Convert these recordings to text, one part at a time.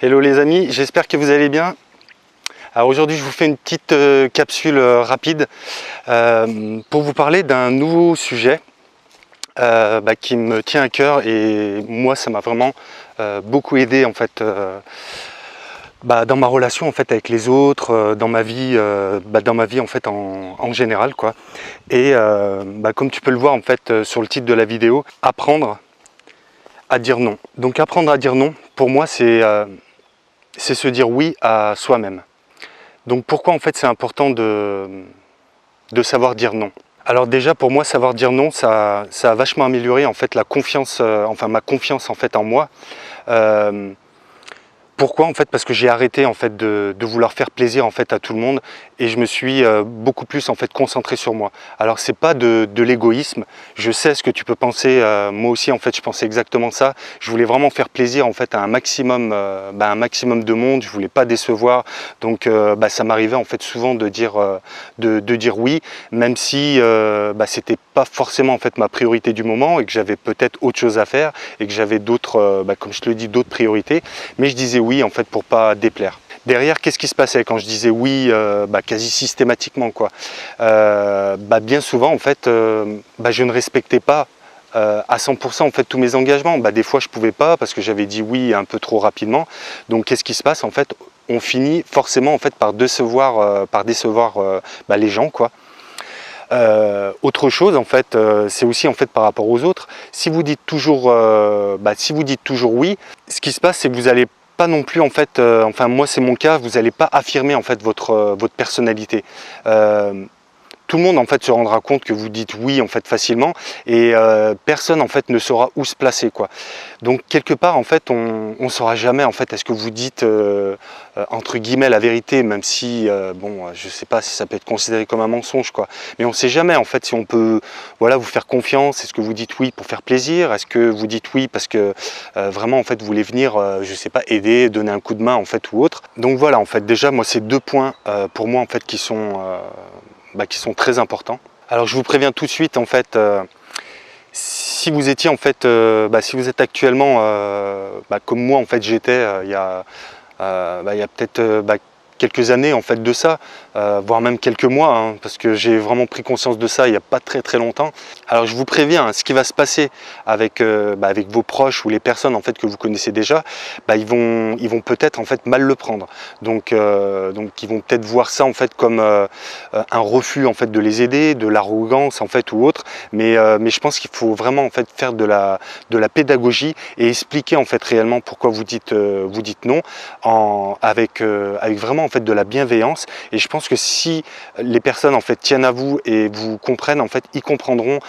Hello les amis, j'espère que vous allez bien. Alors aujourd'hui je vous fais une petite capsule rapide pour vous parler d'un nouveau sujet qui me tient à cœur, et moi ça m'a vraiment beaucoup aidé en fait dans ma relation en fait avec les autres, dans ma vie en fait en général quoi. Et comme tu peux le voir en fait sur le titre de la vidéo, apprendre à dire non. Donc apprendre à dire non, pour moi c'est se dire oui à soi-même. Donc pourquoi en fait c'est important de savoir dire non? Alors déjà pour moi savoir dire non, ça a vachement amélioré en fait la confiance, ma confiance en fait en moi. Pourquoi en fait? Parce que j'ai arrêté en fait de vouloir faire plaisir en fait à tout le monde, et je me suis beaucoup plus en fait concentré sur moi. Alors c'est pas de l'égoïsme, je sais ce que tu peux penser, moi aussi en fait je pensais exactement ça. Je voulais vraiment faire plaisir en fait à un maximum de monde, je voulais pas décevoir, donc ça m'arrivait en fait souvent de dire oui, même si c'était pas forcément en fait ma priorité du moment, et que j'avais peut-être autre chose à faire, et que j'avais d'autres comme je te le dis, d'autres priorités, mais je disais oui en fait pour pas déplaire. Derrière, qu'est-ce qui se passait quand je disais oui quasi systématiquement quoi? Bien souvent en fait je ne respectais pas à 100% en fait tous mes engagements. Des fois je pouvais pas parce que j'avais dit oui un peu trop rapidement. Donc qu'est-ce qui se passe en fait? On finit forcément en fait par décevoir les gens quoi. Autre chose en fait, c'est aussi en fait par rapport aux autres. Si vous dites toujours oui, ce qui se passe c'est que vous allez pas non plus en fait, moi c'est mon cas, vous n'allez pas affirmer en fait votre personnalité. Tout le monde en fait se rendra compte que vous dites oui en fait facilement, et personne en fait ne saura où se placer quoi. Donc quelque part en fait on saura jamais en fait est-ce que vous dites entre guillemets la vérité, même si je sais pas si ça peut être considéré comme un mensonge quoi, mais on sait jamais en fait si on peut vous faire confiance. Est-ce que vous dites oui pour faire plaisir? Est-ce que vous dites oui parce que vraiment en fait vous voulez venir je sais pas, aider, donner un coup de main en fait ou autre? Donc voilà, en fait déjà moi c'est deux points pour moi en fait qui sont très importants. Alors je vous préviens tout de suite en fait, si vous étiez en fait, si vous êtes actuellement comme moi en fait j'étais il y a peut-être quelques années en fait de ça, voire même quelques mois, hein, parce que j'ai vraiment pris conscience de ça il n'y a pas très longtemps. Alors je vous préviens, hein, ce qui va se passer avec vos proches ou les personnes en fait que vous connaissez déjà, ils vont peut-être en fait mal le prendre. Donc ils vont peut-être voir ça en fait comme un refus en fait de les aider, de l'arrogance en fait ou autre. Mais je pense qu'il faut vraiment en fait faire de la pédagogie et expliquer en fait réellement pourquoi vous dites non, avec vraiment en fait de la bienveillance. Et je pense que si les personnes en fait tiennent à vous et vous comprennent, en fait ils comprendront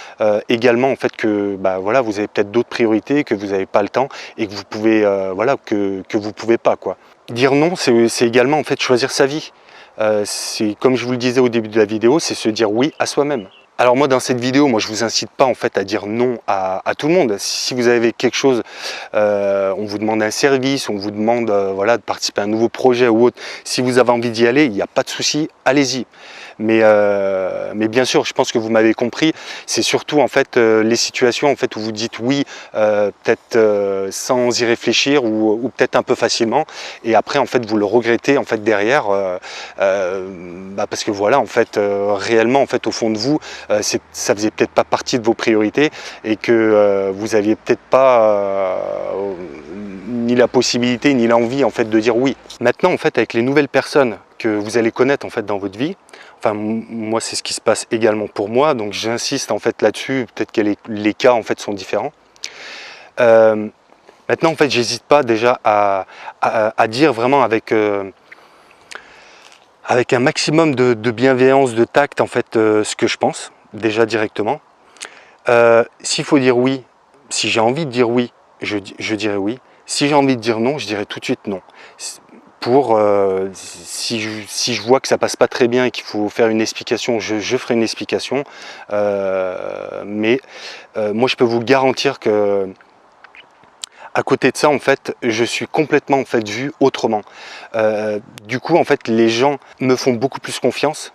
également en fait que vous avez peut-être d'autres priorités, que vous n'avez pas le temps, et que vous pouvez que vous pouvez pas quoi. Dire non, c'est également en fait choisir sa vie. C'est comme je vous le disais au début de la vidéo, c'est se dire oui à soi-même. Alors moi dans cette vidéo, je vous incite pas en fait à dire non à tout le monde. Si vous avez quelque chose, on vous demande un service, on vous demande de participer à un nouveau projet ou autre, si vous avez envie d'y aller, il n'y a pas de souci, allez-y. Mais bien sûr, je pense que vous m'avez compris, c'est surtout en fait les situations en fait où vous dites oui peut-être sans y réfléchir, ou peut-être un peu facilement, et après en fait vous le regrettez en fait derrière, parce que en fait réellement en fait au fond de vous ça faisait peut-être pas partie de vos priorités, et que vous aviez peut-être pas ni la possibilité ni l'envie en fait de dire oui. Maintenant en fait avec les nouvelles personnes que vous allez connaître en fait dans votre vie, moi c'est ce qui se passe également pour moi, donc j'insiste en fait là-dessus, peut-être que les cas en fait sont différents. Maintenant en fait j'hésite pas déjà à dire vraiment avec un maximum de bienveillance, de tact en fait ce que je pense déjà directement. S'il faut dire oui, si j'ai envie de dire oui, je dirai oui. Si j'ai envie de dire non, je dirai tout de suite non. Pour si je vois que ça passe pas très bien et qu'il faut faire une explication, je ferai une explication. Mais moi je peux vous garantir que à côté de ça en fait je suis complètement en fait vu autrement. Du coup en fait les gens me font beaucoup plus confiance.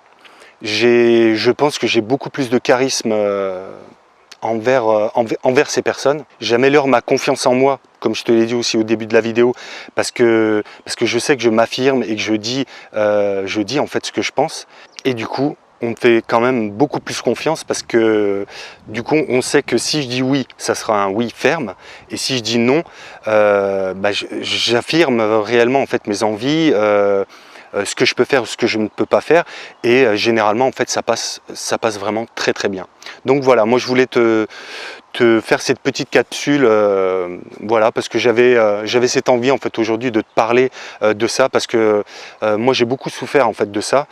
Je pense que j'ai beaucoup plus de charisme envers ces personnes. J'améliore ma confiance en moi comme je te l'ai dit aussi au début de la vidéo, parce que je sais que je m'affirme et que je dis en fait ce que je pense. Et du coup, on me fait quand même beaucoup plus confiance parce que du coup, on sait que si je dis oui, ça sera un oui ferme. Et si je dis non, j'affirme réellement en fait mes envies, ce que je peux faire, ce que je ne peux pas faire. Et généralement, en fait, ça passe vraiment très très bien. Donc voilà, moi je voulais te faire cette petite capsule, voilà, parce que j'avais cette envie en fait aujourd'hui de te parler de ça, parce que moi j'ai beaucoup souffert en fait de ça,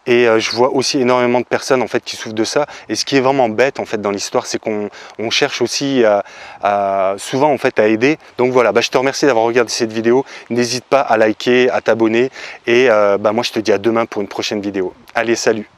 et je vois aussi énormément de personnes en fait qui souffrent de ça. Et ce qui est vraiment bête en fait dans l'histoire, c'est qu'on cherche aussi souvent en fait à aider. Donc voilà, je te remercie d'avoir regardé cette vidéo. N'hésite pas à liker, à t'abonner, et moi je te dis à demain pour une prochaine vidéo. Allez, salut!